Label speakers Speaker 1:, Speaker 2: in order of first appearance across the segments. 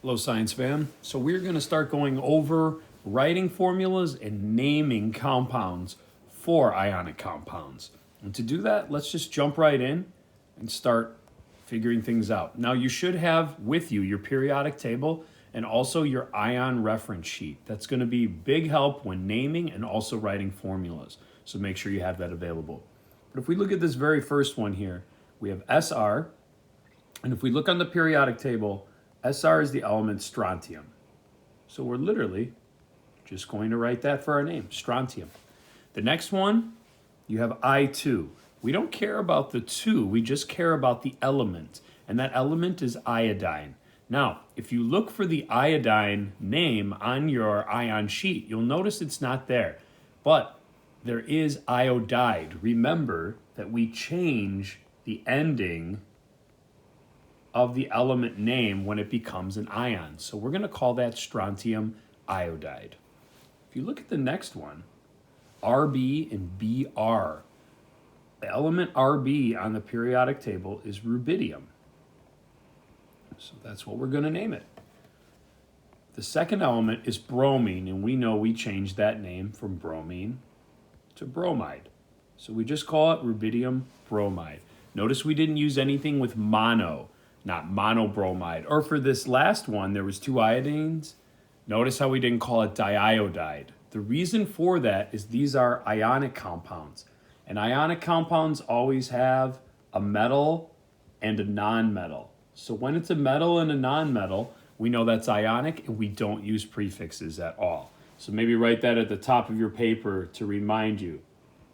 Speaker 1: Hello, Science Fam. So we're going to start going over writing formulas and naming compounds for ionic compounds. And to do that, let's just jump right in and start figuring things out. Now, you should have with you your periodic table and also your ion reference sheet. That's going to be big help when naming and also writing formulas. So make sure you have that available. But if we look at this very first one here, we have Sr. And if we look on the periodic table, Sr is the element strontium. So we're literally just going to write that for our name, strontium. The next one, you have I2. We don't care about the 2, we just care about the element. And that element is iodine. Now, if you look for the iodine name on your ion sheet, you'll notice it's not there. But there is iodide. Remember that we change the ending of the element name when it becomes an ion. So we're going to call that strontium iodide. If you look at the next one, Rb and Br. The element Rb on the periodic table is rubidium. So that's what we're going to name it. The second element is bromine, and we know we changed that name from bromine to bromide. So we just call it rubidium bromide. Notice we didn't use anything with mono, not monobromide. Or for this last one, there was 2 iodines. Notice how we didn't call it diiodide. The reason for that is these are ionic compounds. And ionic compounds always have a metal and a non-metal. So when it's a metal and a non-metal, we know that's ionic and we don't use prefixes at all. So maybe write that at the top of your paper to remind you.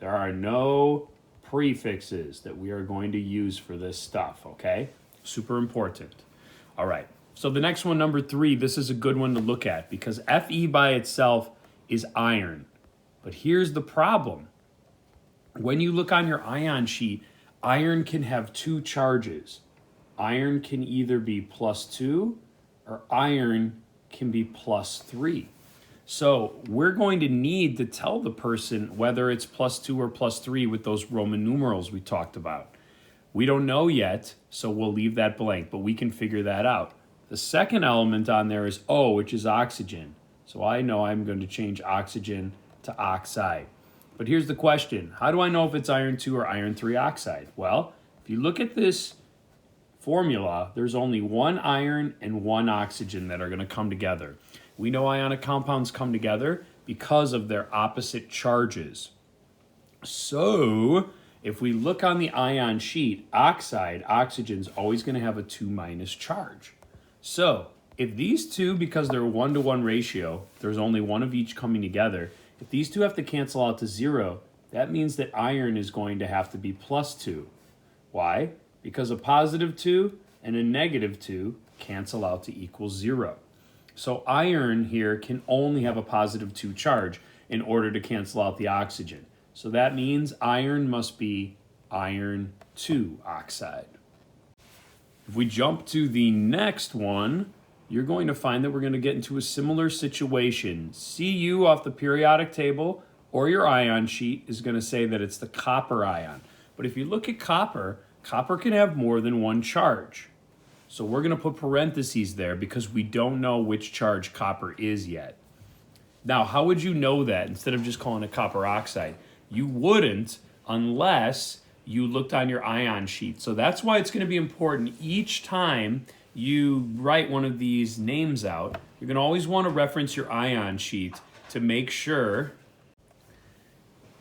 Speaker 1: There are no prefixes that we are going to use for this stuff, okay? Super important. All right, so the next one, number 3, this is a good one to look at because Fe by itself is iron. But here's the problem. When you look on your ion sheet, iron can have 2 charges. Iron can either be +2 or iron can be +3. So we're going to need to tell the person whether it's +2 or +3 with those Roman numerals we talked about. We don't know yet, so we'll leave that blank, but we can figure that out. The second element on there is O, which is oxygen. So I know I'm going to change oxygen to oxide. But here's the question. How do I know if it's iron 2 or iron 3 oxide? Well, if you look at this formula, there's only 1 iron and 1 oxygen that are going to come together. We know ionic compounds come together because of their opposite charges. So if we look on the ion sheet, oxide, oxygen's always going to have a 2- charge. So if these two, because they're a 1-to-1 ratio, there's only one of each coming together, if these two have to cancel out to 0, that means that iron is going to have to be +2. Why? Because a +2 and a -2 cancel out to equal 0. So iron here can only have a +2 charge in order to cancel out the oxygen. So that means iron must be iron 2 oxide. If we jump to the next one, you're going to find that we're going to get into a similar situation. Cu off the periodic table or your ion sheet is going to say that it's the copper ion. But if you look at copper, copper can have more than 1 charge. So we're going to put parentheses there because we don't know which charge copper is yet. Now, how would you know that instead of just calling it copper oxide? You wouldn't unless you looked on your ion sheet. So that's why it's going to be important each time you write one of these names out. You're going to always want to reference your ion sheet to make sure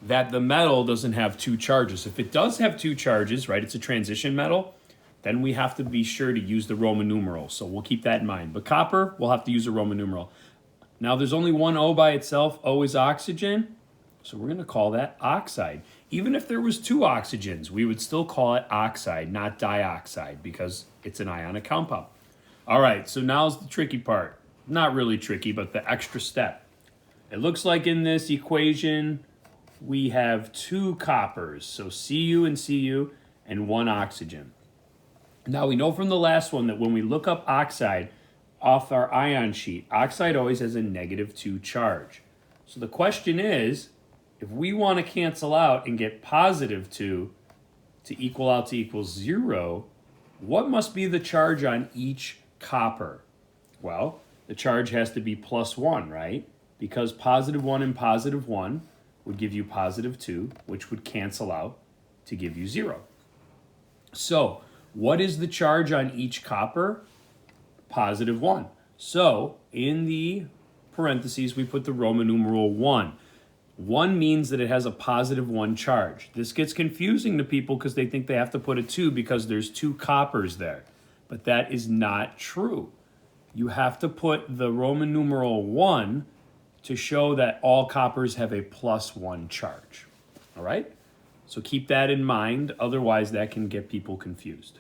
Speaker 1: that the metal doesn't have 2 charges. If it does have 2 charges, right, it's a transition metal, then we have to be sure to use the Roman numeral. So we'll keep that in mind. But copper, we'll have to use a Roman numeral. Now there's only 1 O by itself. O is oxygen. So we're going to call that oxide. Even if there was 2 oxygens, we would still call it oxide, not dioxide, because it's an ionic compound. All right, so now's the tricky part. Not really tricky, but the extra step. It looks like in this equation, we have 2 coppers, so Cu and Cu, and 1 oxygen. Now we know from the last one that when we look up oxide off our ion sheet, oxide always has a -2 charge. So the question is, if we want to cancel out and get +2 to equal out to equal 0, what must be the charge on each copper? Well, the charge has to be +1, right? Because +1 and +1 would give you +2, which would cancel out to give you 0. So, what is the charge on each copper? +1. So, in the parentheses, we put the Roman numeral 1. 1 means that it has a +1 charge. This gets confusing to people because they think they have to put a 2 because there's 2 coppers there. But that is not true. You have to put the Roman numeral 1 to show that all coppers have a +1 charge. All right? So keep that in mind, otherwise that can get people confused.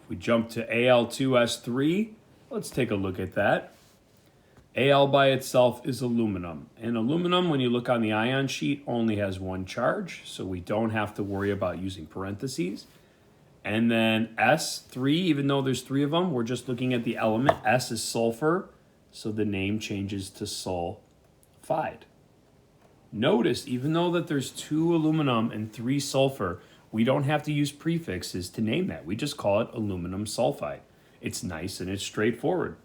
Speaker 1: If we jump to Al2S3, let's take a look at that. Al by itself is aluminum. And aluminum, when you look on the ion sheet, only has 1 charge, so we don't have to worry about using parentheses. And then S3, even though there's 3 of them, we're just looking at the element. S is sulfur, so the name changes to sulfide. Notice, even though that there's 2 aluminum and 3 sulfur, we don't have to use prefixes to name that. We just call it aluminum sulfide. It's nice and it's straightforward.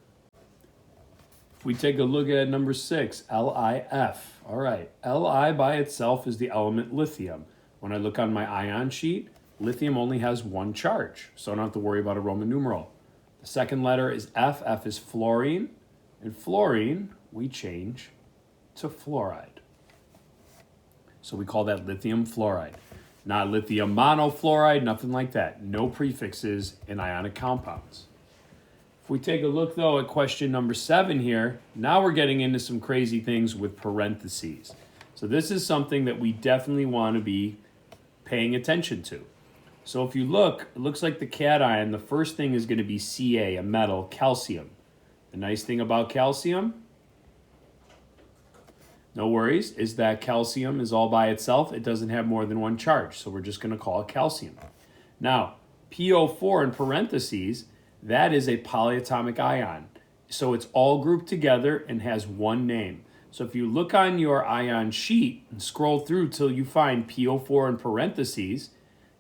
Speaker 1: If we take a look at number 6, LiF. All right, Li by itself is the element lithium. When I look on my ion sheet, lithium only has 1 charge, so I don't have to worry about a Roman numeral. The second letter is F. F is fluorine. And fluorine, we change to fluoride. So we call that lithium fluoride. Not lithium monofluoride, nothing like that. No prefixes in ionic compounds. If we take a look, though, at question number 7 here, now we're getting into some crazy things with parentheses. So this is something that we definitely want to be paying attention to. So if you look, it looks like the cation, the first thing is going to be Ca, a metal, calcium. The nice thing about calcium, no worries, is that calcium is all by itself. It doesn't have more than 1 charge, so we're just going to call it calcium. Now, PO4 in parentheses, that is a polyatomic ion. So it's all grouped together and has 1 name. So if you look on your ion sheet and scroll through till you find PO4 in parentheses,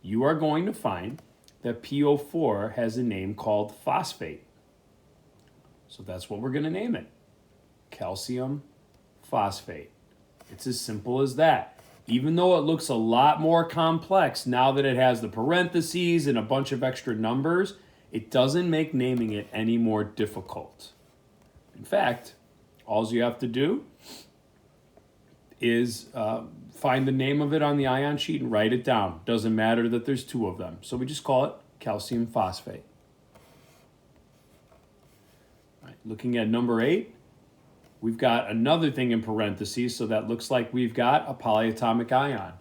Speaker 1: you are going to find that PO4 has a name called phosphate. So that's what we're going to name it. Calcium phosphate. It's as simple as that. Even though it looks a lot more complex now that it has the parentheses and a bunch of extra numbers, it doesn't make naming it any more difficult. In fact, all you have to do is find the name of it on the ion sheet and write it down. Doesn't matter that there's 2 of them. So we just call it calcium phosphate. All right, looking at number 8, we've got another thing in parentheses, so that looks like we've got a polyatomic ion.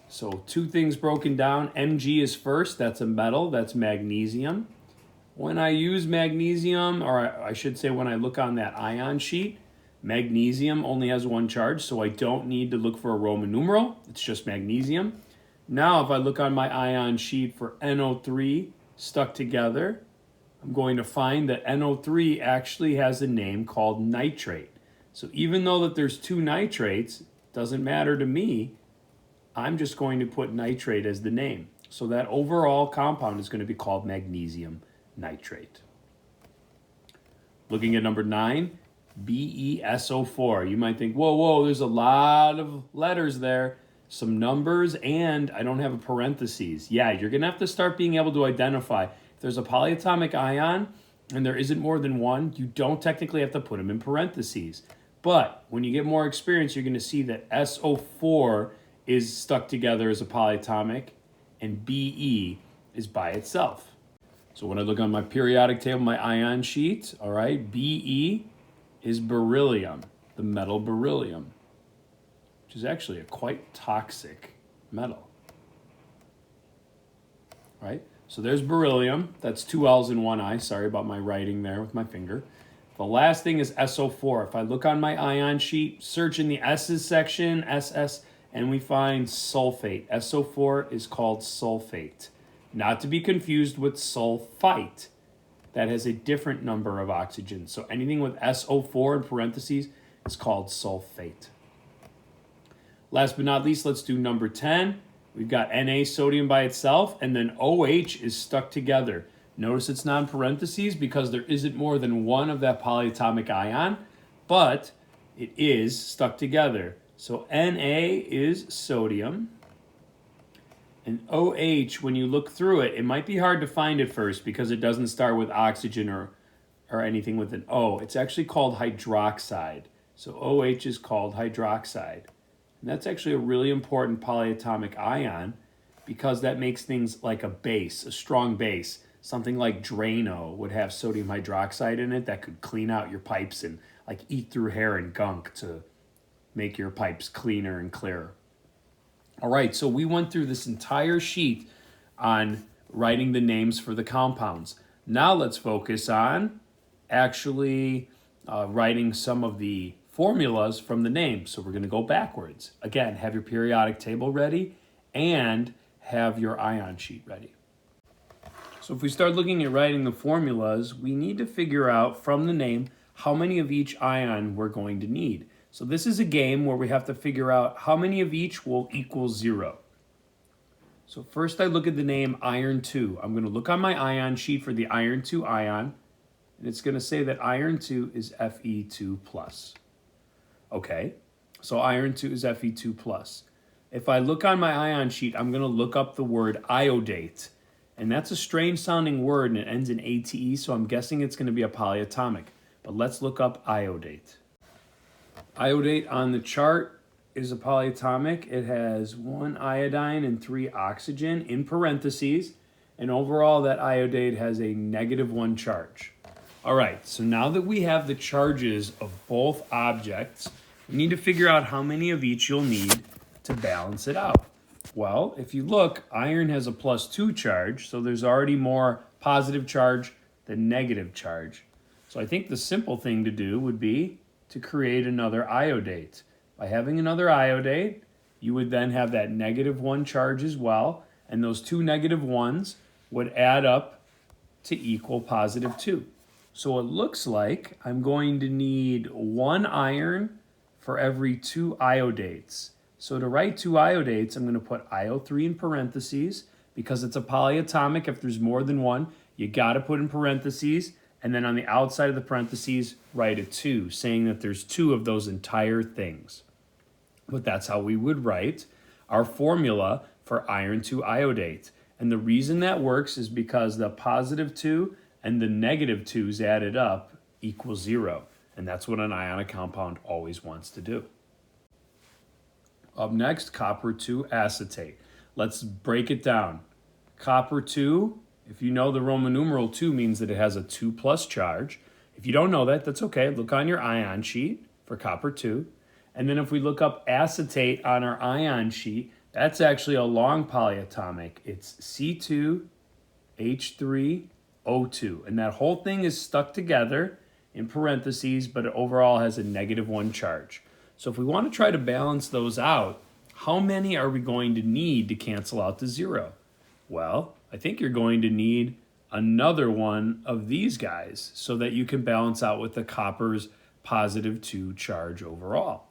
Speaker 1: So 2 things broken down. Mg is first, that's a metal, that's magnesium. When I use magnesium, or I should say when I look on that ion sheet, magnesium only has 1 charge, so I don't need to look for a Roman numeral. It's just magnesium. Now, if I look on my ion sheet for NO3 stuck together, I'm going to find that NO3 actually has a name called nitrate. So even though that there's 2 nitrates, it doesn't matter to me. I'm just going to put nitrate as the name. So that overall compound is going to be called magnesium nitrate. Looking at number 9, BeSO4. You might think, whoa, there's a lot of letters there, some numbers, and I don't have a parentheses. Yeah, you're going to have to start being able to identify. If there's a polyatomic ion and there isn't more than 1, you don't technically have to put them in parentheses. But when you get more experience, you're going to see that SO4 is stuck together as a polyatomic and Be is by itself. So when I look on my periodic table, my ion sheet, all right, Be is beryllium, the metal beryllium, which is actually a quite toxic metal, right? So there's beryllium. That's 2 L's and 1 I. Sorry about my writing there with my finger. The last thing is SO4. If I look on my ion sheet, search in the S's section, SS, and we find sulfate. SO4 is called sulfate. Not to be confused with sulfite. That has a different number of oxygens. So anything with SO4 in parentheses is called sulfate. Last but not least, let's do number 10. We've got Na, sodium by itself, and then OH is stuck together. Notice it's not in parentheses because there isn't more than one of that polyatomic ion, but it is stuck together. So Na is sodium, and OH, when you look through it, it might be hard to find at first because it doesn't start with oxygen or anything with an O. It's actually called hydroxide. So OH is called hydroxide. And that's actually a really important polyatomic ion because that makes things like a base, a strong base. Something like Drano would have sodium hydroxide in it that could clean out your pipes and like eat through hair and gunk to make your pipes cleaner and clearer. All right, so we went through this entire sheet on writing the names for the compounds. Now let's focus on actually writing some of the formulas from the names. So we're going to go backwards. Again, have your periodic table ready and have your ion sheet ready. So if we start looking at writing the formulas, we need to figure out from the name how many of each ion we're going to need. So this is a game where we have to figure out how many of each will equal 0. So first I look at the name iron 2. I'm going to look on my ion sheet for the iron 2 ion, and it's going to say that iron 2 is Fe2+. Okay, so iron 2 is Fe2+. If I look on my ion sheet, I'm going to look up the word iodate. And that's a strange sounding word, and it ends in ATE, so I'm guessing it's going to be a polyatomic. But let's look up iodate. Iodate on the chart is a polyatomic. It has 1 iodine and 3 oxygen in parentheses. And overall, that iodate has a -1 charge. All right, so now that we have the charges of both objects, we need to figure out how many of each you'll need to balance it out. Well, if you look, iron has a +2 charge, so there's already more positive charge than negative charge. So I think the simple thing to do would be to create another iodate. By having another iodate, you would then have that -1 charge as well, and those two -1s would add up to equal +2. So it looks like I'm going to need 1 iron for every 2 iodates. So to write 2 iodates, I'm going to put IO3 in parentheses because it's a polyatomic. If there's more than one, you got to put in parentheses. And then on the outside of the parentheses, write a 2, saying that there's 2 of those entire things. But that's how we would write our formula for iron 2 iodate. And the reason that works is because the +2 and the -2's added up equals 0. And that's what an ionic compound always wants to do. Up next, copper 2 acetate. Let's break it down. Copper 2, if you know the Roman numeral 2 means that it has a 2+ charge. If you don't know that, that's okay. Look on your ion sheet for copper 2. And then if we look up acetate on our ion sheet, that's actually a long polyatomic. It's C2H3O2. And that whole thing is stuck together in parentheses, but it overall has a -1 charge. So if we want to try to balance those out, how many are we going to need to cancel out the 0? Well, I think you're going to need another one of these guys so that you can balance out with the copper's +2 charge overall.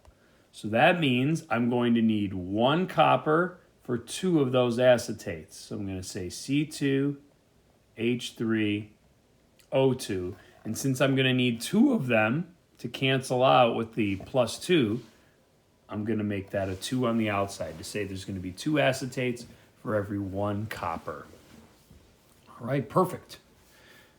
Speaker 1: So that means I'm going to need 1 copper for 2 of those acetates. So I'm going to say C2H3O2. And since I'm going to need 2 of them to cancel out with the +2, I'm going to make that a 2 on the outside to say there's going to be 2 acetates for every 1 copper. All right, perfect.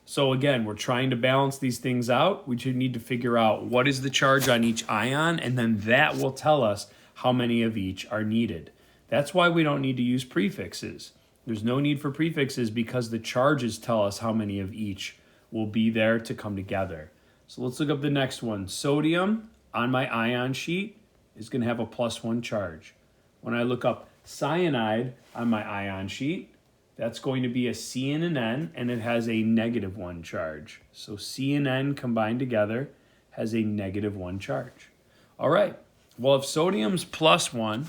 Speaker 1: So again, we're trying to balance these things out. We just need to figure out what is the charge on each ion, and then that will tell us how many of each are needed. That's why we don't need to use prefixes. There's no need for prefixes because the charges tell us how many of each will be there to come together. So let's look up the next one. Sodium on my ion sheet is going to have a +1 charge. When I look up cyanide on my ion sheet, that's going to be a C and an N, and it has a -1 charge. So C and N combined together has a -1 charge. All right, well, if sodium's +1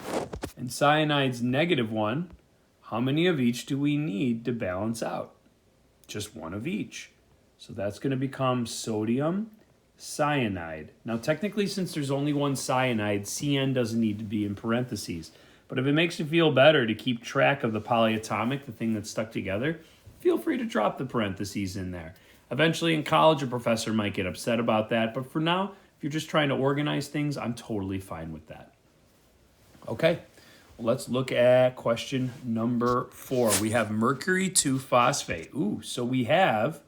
Speaker 1: and cyanide's -1, how many of each do we need to balance out? Just 1 of each. So that's going to become sodium cyanide. Now, technically, since there's only 1 cyanide, CN doesn't need to be in parentheses. But if it makes you feel better to keep track of the polyatomic, the thing that's stuck together, feel free to drop the parentheses in there. Eventually in college, a professor might get upset about that, but for now, if you're just trying to organize things, I'm totally fine with that. Okay, well, let's look at question number 4. We have mercury 2-phosphate. Ooh, so we have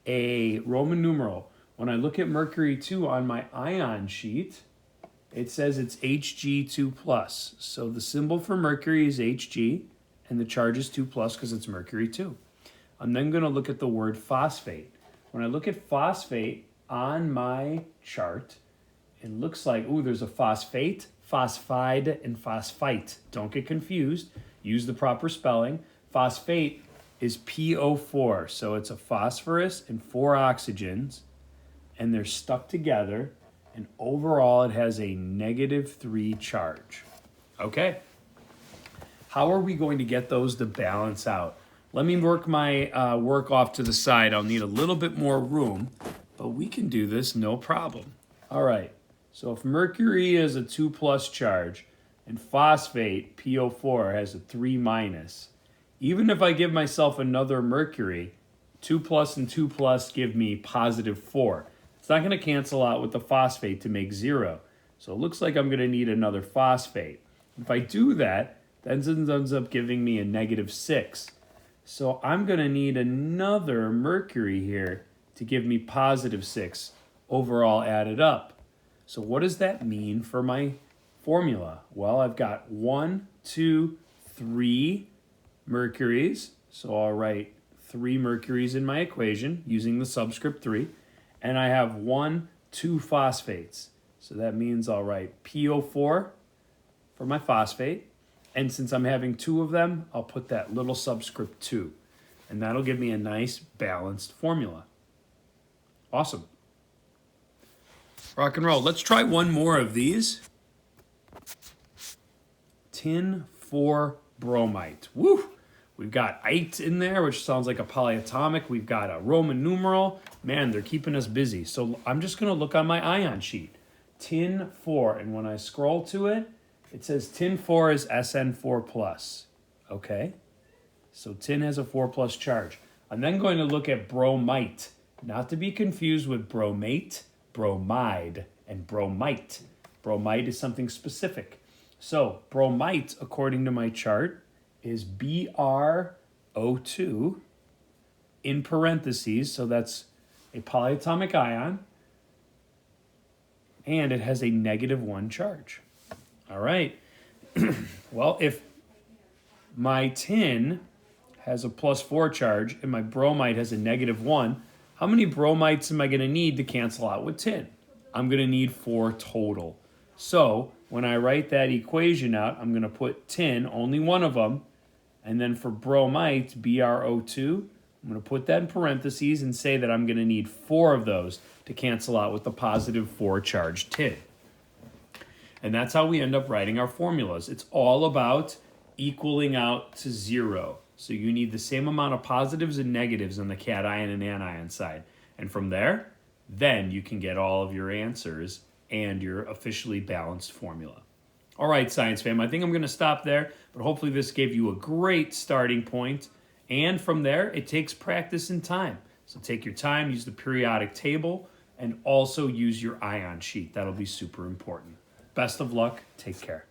Speaker 1: a Roman numeral. When I look at mercury 2 on my ion sheet, it says it's Hg2+. So the symbol for mercury is Hg, and the charge is 2+ because it's mercury 2. I'm then going to look at the word phosphate. When I look at phosphate on my chart, it looks like, ooh, there's a phosphate, phosphide, and phosphite. Don't get confused. Use the proper spelling. Phosphate is PO4, so it's a phosphorus and 4 oxygens, and they're stuck together, and overall it has a -3 charge. Okay. How are we going to get those to balance out? Let me work my work off to the side. I'll need a little bit more room, but we can do this no problem. All right, so if mercury is a 2+ charge and phosphate, PO4, has a 3-, even if I give myself another mercury, 2+ and 2+ give me +4. It's not going to cancel out with the phosphate to make 0. So it looks like I'm going to need another phosphate. If I do that, that ends up giving me a -6. So I'm going to need another mercury here to give me +6 overall added up. So what does that mean for my formula? Well, I've got 1, 2, 3 mercuries. So I'll write 3 mercuries in my equation using the subscript 3. And I have 1, 2 phosphates. So that means I'll write PO4 for my phosphate. And since I'm having 2 of them, I'll put that little subscript 2. And that'll give me a nice balanced formula. Awesome. Rock and roll. Let's try one more of these. Tin 4 bromite. Woo! We've got ite in there, which sounds like a polyatomic. We've got a Roman numeral. Man, they're keeping us busy. So I'm just going to look on my ion sheet. Tin 4. And when I scroll to it, it says tin 4 is SN4+. Okay? So tin has a 4+ charge. I'm then going to look at bromite. Not to be confused with bromate, bromide, and bromite. Bromite is something specific. So bromite, according to my chart, is BrO2 in parentheses. So that's a polyatomic ion. And it has a -1 charge. All right. Well, if my tin has a +4 charge and my bromite has a -1, how many bromites am I going to need to cancel out with tin? I'm going to need 4 total. So when I write that equation out, I'm going to put tin, only one of them, and then for bromite, BrO2, I'm going to put that in parentheses and say that I'm going to need 4 of those to cancel out with the +4 charged tin. And that's how we end up writing our formulas. It's all about equaling out to 0. So you need the same amount of positives and negatives on the cation and anion side. And from there, then you can get all of your answers and your officially balanced formula. All right, science fam, I think I'm going to stop there, but hopefully this gave you a great starting point. And from there, it takes practice and time. So take your time, use the periodic table, and also use your ion sheet. That'll be super important. Best of luck. Take care.